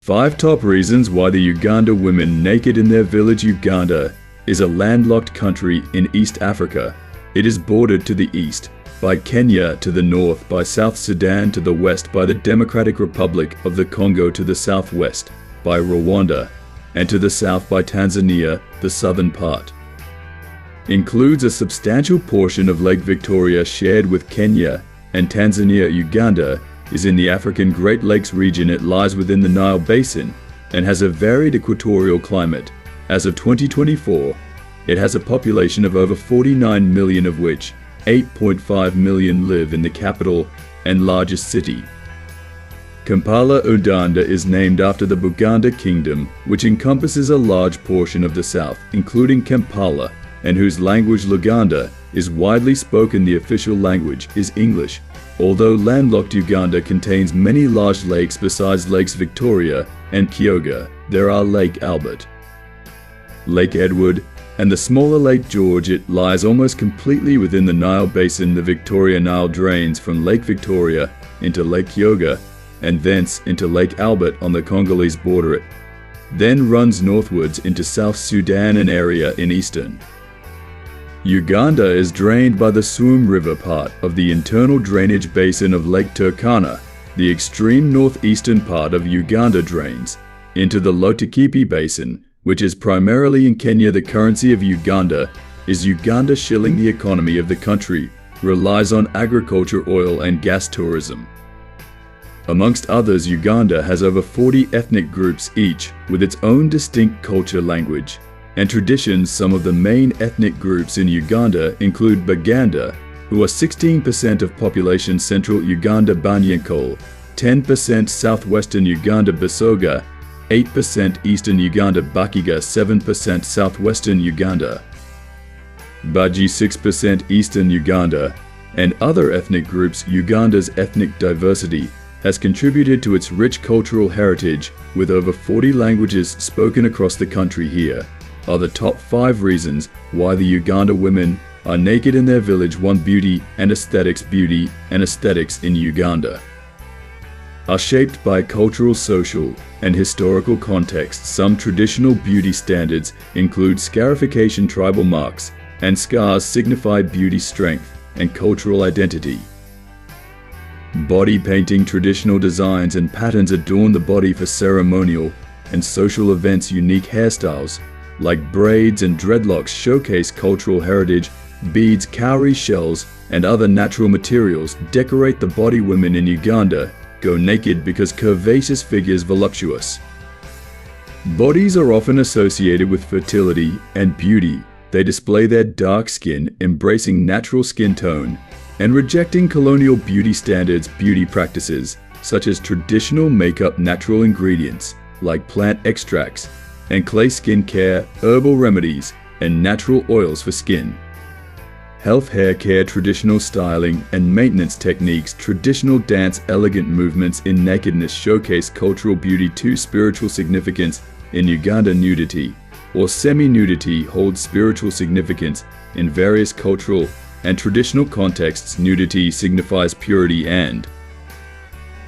5 top reasons why the Uganda women naked in their village. Uganda is a landlocked country in East Africa. It is bordered to the east by Kenya, to the north by South Sudan, to the west by the Democratic Republic of the Congo, to the southwest by Rwanda, and to the south by Tanzania. The southern part includes a substantial portion of Lake Victoria shared with Kenya and Tanzania. Uganda is in the African Great Lakes region. It lies within the Nile Basin and has a varied equatorial climate. As of 2024, it has a population of over 49 million, of which 8.5 million live in the capital and largest city. Kampala, Uganda is named after the Buganda Kingdom, which encompasses a large portion of the south, including Kampala, and whose language Luganda is widely spoken. The official language is English. Although landlocked, Uganda contains many large lakes besides Lakes Victoria and Kyoga. There are Lake Albert, Lake Edward, and the smaller Lake George. It lies almost completely within the Nile Basin. The Victoria Nile drains from Lake Victoria into Lake Kyoga and thence into Lake Albert on the Congolese border. It then runs northwards into South Sudan, an area in eastern Uganda is drained by the Suum River, part of the internal drainage basin of Lake Turkana. The extreme northeastern part of Uganda drains into the Lotikipi Basin, which is primarily in Kenya. The currency of Uganda is Uganda shilling. The economy of the country relies on agriculture, oil and gas, tourism. Amongst others, Uganda has over 40 ethnic groups, each with its own distinct culture, language, and traditions. Some of the main ethnic groups in Uganda include Baganda, who are 16% of population, Central Uganda Banyankole, 10% Southwestern Uganda Busoga, 8% Eastern Uganda Bakiga, 7% Southwestern Uganda Baji, 6% Eastern Uganda, and other ethnic groups. Uganda's ethnic diversity has contributed to its rich cultural heritage, with over 40 languages spoken across the country. Here are the top 5 reasons why the Uganda women are naked in their village. 1. Beauty and aesthetics. Beauty and aesthetics in Uganda are shaped by cultural, social, and historical contexts. Some traditional beauty standards include scarification. Tribal marks and scars signify beauty, strength, and cultural identity. Body painting. Traditional designs and patterns adorn the body for ceremonial and social events. Unique hairstyles like braids and dreadlocks showcase cultural heritage. Beads, cowrie shells, and other natural materials decorate the body. Women in Uganda go naked because curvaceous figures, voluptuous bodies are often associated with fertility and beauty. They display their dark skin, embracing natural skin tone and rejecting colonial beauty standards. Beauty practices such as traditional makeup, natural ingredients like plant extracts and clay skin care, herbal remedies, and natural oils for skin health, hair care, traditional styling and maintenance techniques. Traditional dance, elegant movements in nakedness showcase cultural beauty. 2. Spiritual significance in Uganda. Nudity or semi-nudity holds spiritual significance in various cultural and traditional contexts. Nudity signifies purity and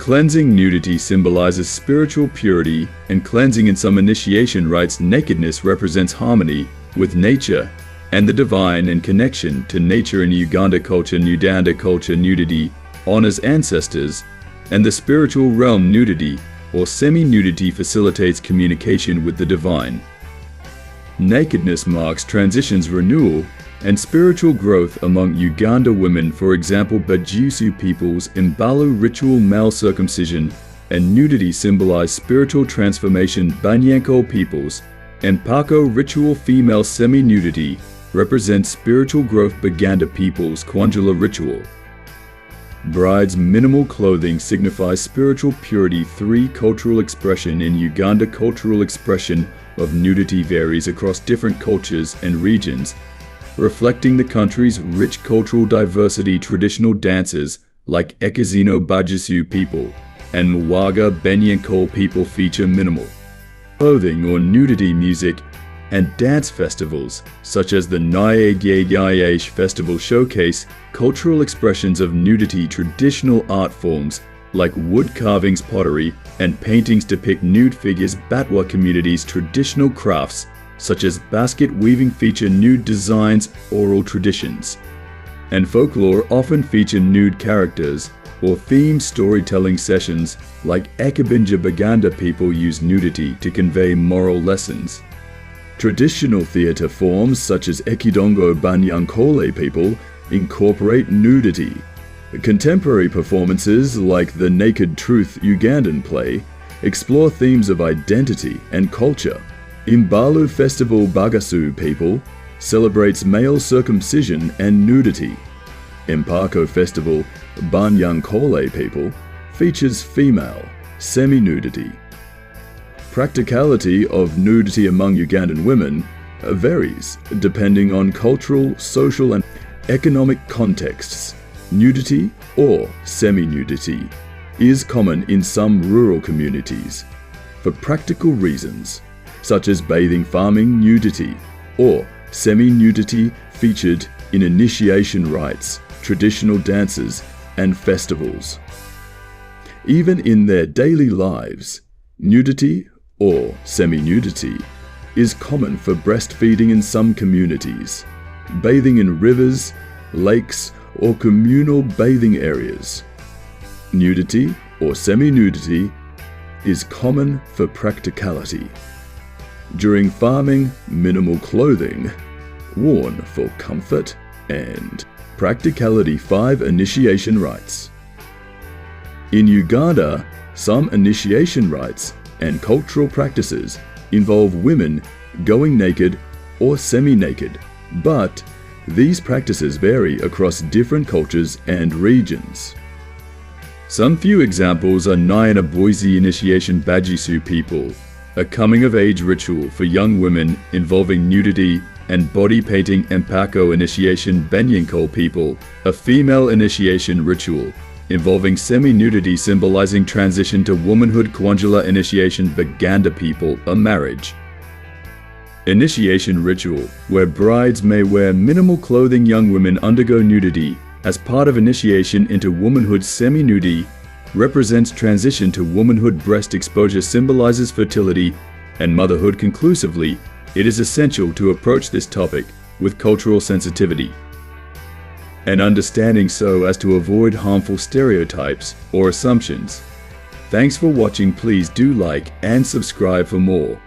cleansing. Nudity symbolizes spiritual purity and cleansing in some initiation rites. Nakedness represents harmony with nature and the divine and connection to nature. In Uganda culture, nudity honors ancestors and the spiritual realm. Nudity or semi-nudity facilitates communication with the divine. Nakedness marks transitions, renewal, and spiritual growth among Uganda women. For example, Bajisu peoples, Imbalu ritual male circumcision and nudity symbolize spiritual transformation. Banyankole peoples, Mpako ritual female semi-nudity represents spiritual growth. Baganda peoples, Kwanjula ritual brides minimal clothing signifies spiritual purity. 3. Cultural expression in Uganda. Cultural expression of nudity varies across different cultures and regions, reflecting the country's rich cultural diversity. Traditional dances like Ekazino Bajisu people and Mwaga Banyankole people feature minimal clothing or nudity. Music and dance festivals such as the Nyayesh festival showcase cultural expressions of nudity. Traditional art forms like wood carvings, pottery, and paintings depict nude figures. Batwa communities' traditional crafts such as basket weaving feature nude designs. Oral traditions and folklore often feature nude characters, or themed storytelling sessions like Ekabinja Baganda people use nudity to convey moral lessons. Traditional theatre forms such as Ekidongo Banyankole people incorporate nudity. Contemporary performances like the Naked Truth Ugandan play explore themes of identity and culture. Imbalu Festival Bagasu people celebrates male circumcision and nudity. Mpako Festival Banyankole people features female semi-nudity. Practicality of nudity among Ugandan women varies depending on cultural, social, and economic contexts. Nudity or semi-nudity is common in some rural communities for practical reasons, such as bathing, farming. Nudity or semi-nudity featured in initiation rites, traditional dances, and festivals. Even in their daily lives, nudity or semi-nudity is common for breastfeeding in some communities, bathing in rivers, lakes, or communal bathing areas. Nudity or semi-nudity is common for practicality. During farming, minimal clothing worn for comfort. And Practicality 5 initiation rites. In Uganda, some initiation rites and cultural practices involve women going naked or semi-naked, but these practices vary across different cultures and regions. Some few examples are Nyana Boise initiation Bajisu people, a coming-of-age ritual for young women involving nudity and body painting. Mpako initiation Benyankole people, a female initiation ritual involving semi-nudity symbolizing transition to womanhood. Kwanjula initiation Baganda people, a marriage initiation ritual where brides may wear minimal clothing. Young women undergo nudity as part of initiation into womanhood. Semi-nudity represents transition to womanhood. Breast exposure symbolizes fertility and motherhood. Conclusively, it is essential to approach this topic with cultural sensitivity and understanding so as to avoid harmful stereotypes or assumptions. Thanks for watching. Please do like and subscribe for more.